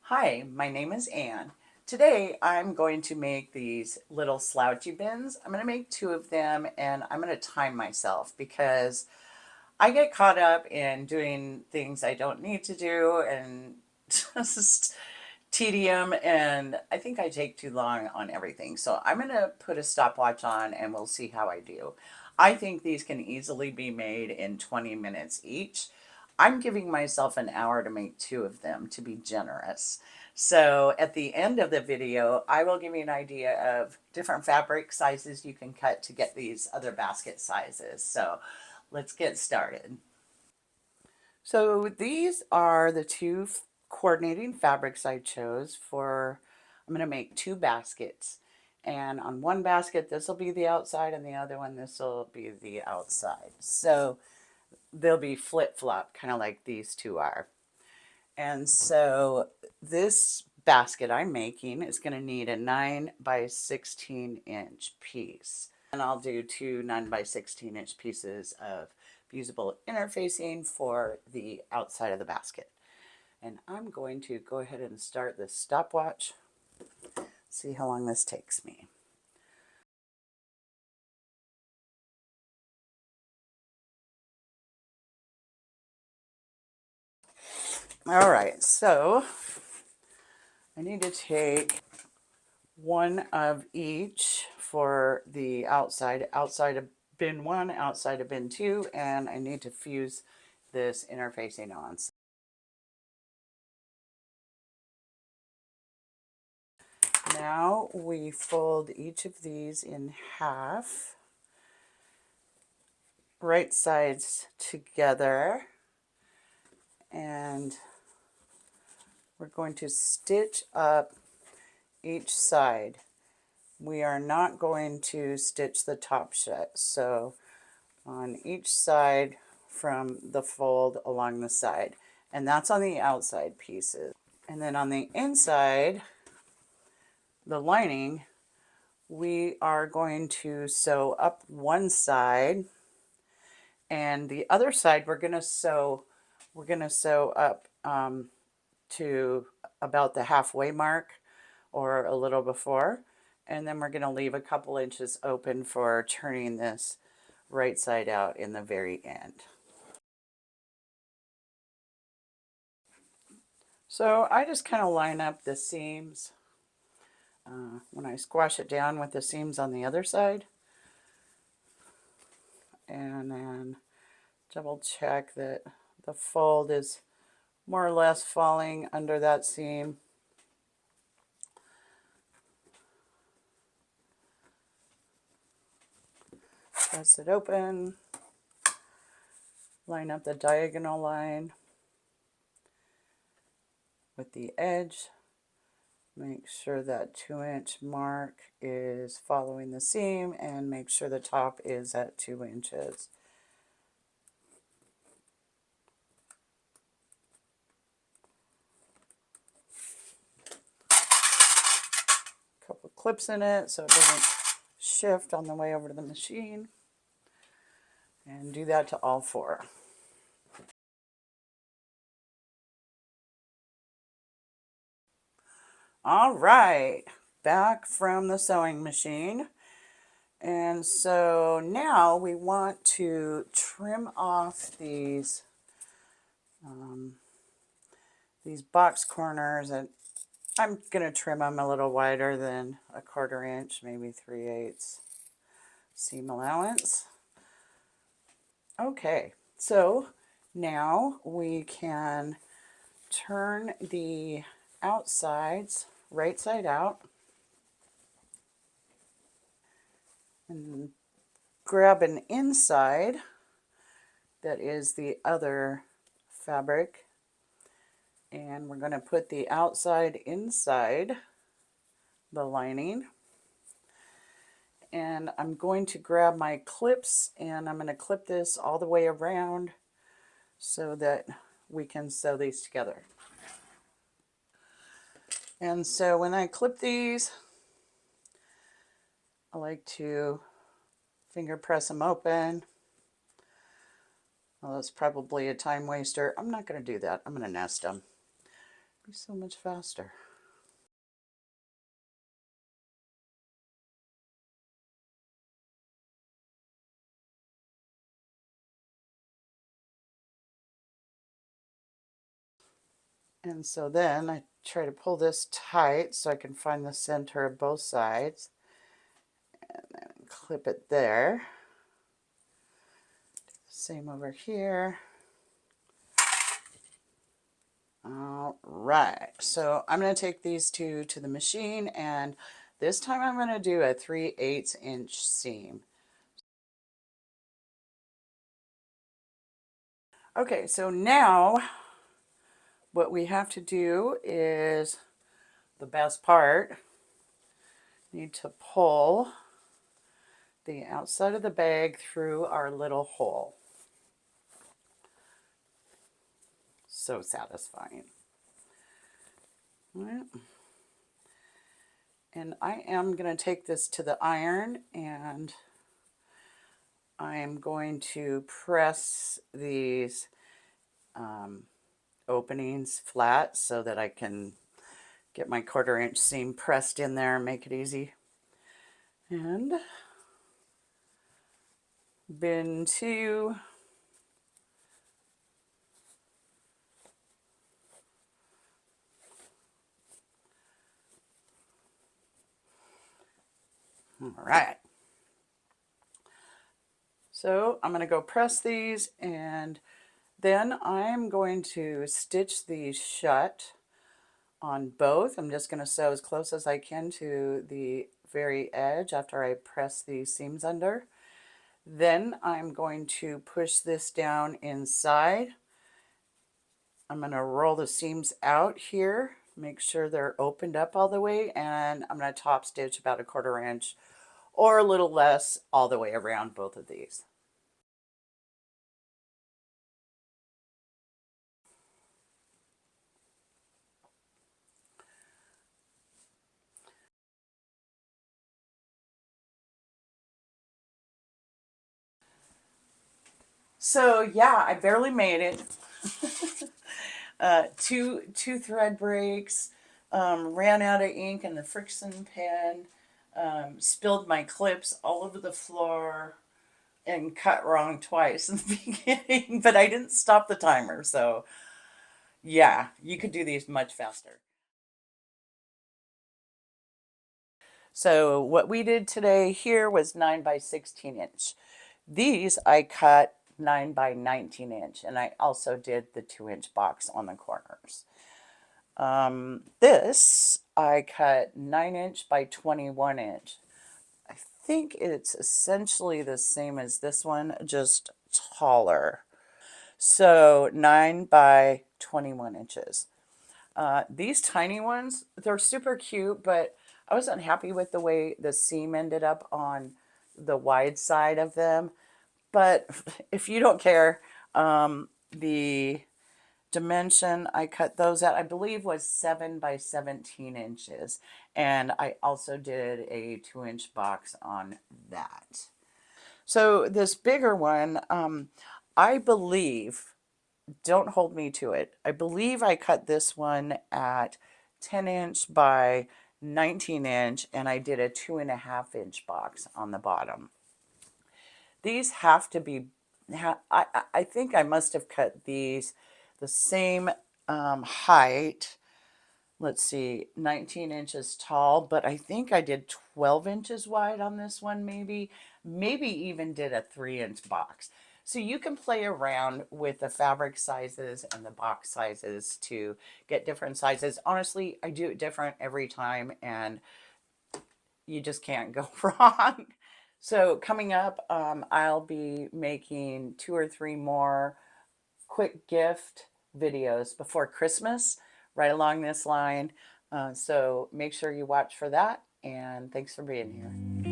Hi, my name is Anne. Today I'm going to make these little slouchy bins. I'm going to make two of them and I'm going to time myself because I get caught up in doing things I don't need to do and just tedium, and I think I take too long on everything. So I'm going to put a stopwatch on and we'll see how I do. I think these can easily be made in 20 minutes each. I'm giving myself an hour to make two of them to be generous. So at the end of the video, I will give you an idea of different fabric sizes you can cut to get these other basket sizes. So let's get started. So these are the two coordinating fabrics I chose for, I'm going to make two baskets. And on one basket, this will be the outside, and the other one, this will be the outside. So they'll be flip-flop, kind of like these two are. And so this basket I'm making is going to need a 9 by 16 inch piece. And I'll do two 9 by 16 inch pieces of fusible interfacing for the outside of the basket. And I'm going to go ahead and start this stopwatch, see how long this takes me. All right, so I need to take one of each for the outside of bin 1, outside of bin 2, and I need to fuse this interfacing on. Now we fold each of these in half, right sides together, and we're going to stitch up each side. We are not going to stitch the top shut, so on each side from the fold along the side, and that's on the outside pieces. And then on the inside, the lining, we are going to sew up one side, and the other side we're going to sew up to about the halfway mark or a little before, and then we're going to leave a couple inches open for turning this right side out in the very end. So I just kind of line up the seams when I squash it down with the seams on the other side, and then double check that the fold is more or less falling under that seam. Press it open, line up the diagonal line with the edge. Make sure that 2-inch mark is following the seam, and make sure the top is at 2 inches. Couple clips in it so it doesn't shift on the way over to the machine, and do that to all four. All right, back from the sewing machine. And so now we want to trim off these box corners, and I'm going to trim them a little wider than 1/4 inch, maybe 3/8 seam allowance. Okay, so now we can turn the outsides right side out and grab an inside that is the other fabric, and we're going to put the outside inside the lining. And I'm going to grab my clips, and I'm going to clip this all the way around so that we can sew these together. And so when I clip these, I like to finger press them open. Well, that's probably a time waster. I'm not going to do that. I'm going to nest them. Be so much faster. And so then I try to pull this tight so I can find the center of both sides and then clip it there. Same over here. All right, so I'm going to take these two to the machine, and this time I'm going to do a 3/8 inch seam. Okay, so now what we have to do is the best part. Need to pull the outside of the bag through our little hole. So satisfying. And I am going to take this to the iron, and I am going to press these openings flat so that I can get my 1/4 inch seam pressed in there and make it easy. And bin 2. All right. So I'm going to go press these, and then I'm going to stitch these shut on both. I'm just going to sew as close as I can to the very edge after I press these seams under. Then I'm going to push this down inside. I'm going to roll the seams out here, make sure they're opened up all the way, and I'm going to top stitch about a 1/4 inch or a little less all the way around both of these. So yeah, I barely made it. Two thread breaks, ran out of ink in the friction pen, spilled my clips all over the floor, and cut wrong twice in the beginning, but I didn't stop the timer. So yeah, you could do these much faster. So what we did today here was 9 by 16 inch. These I cut 9 by 19 inch, and I also did the 2-inch box on the corners. This I cut 9-inch by 21-inch. I think it's essentially the same as this one, just taller. So 9 by 21 inches. These tiny ones, they're super cute, but I wasn't happy with the way the seam ended up on the wide side of them. But if you don't care, the dimension I cut those at, I believe, was 7 by 17 inches. And I also did a 2-inch box on that. So this bigger one, I believe, don't hold me to it, I believe I cut this one at 10-inch by 19-inch, and I did a 2.5-inch box on the bottom. These have to be, I think I must have cut these the same height. Let's see, 19 inches tall, but I think I did 12 inches wide on this one, maybe even did a 3-inch box. So you can play around with the fabric sizes and the box sizes to get different sizes. Honestly, I do it different every time, and you just can't go wrong. So coming up, I'll be making 2 or 3 more quick gift videos before Christmas, right along this line. So make sure you watch for that, and thanks for being here.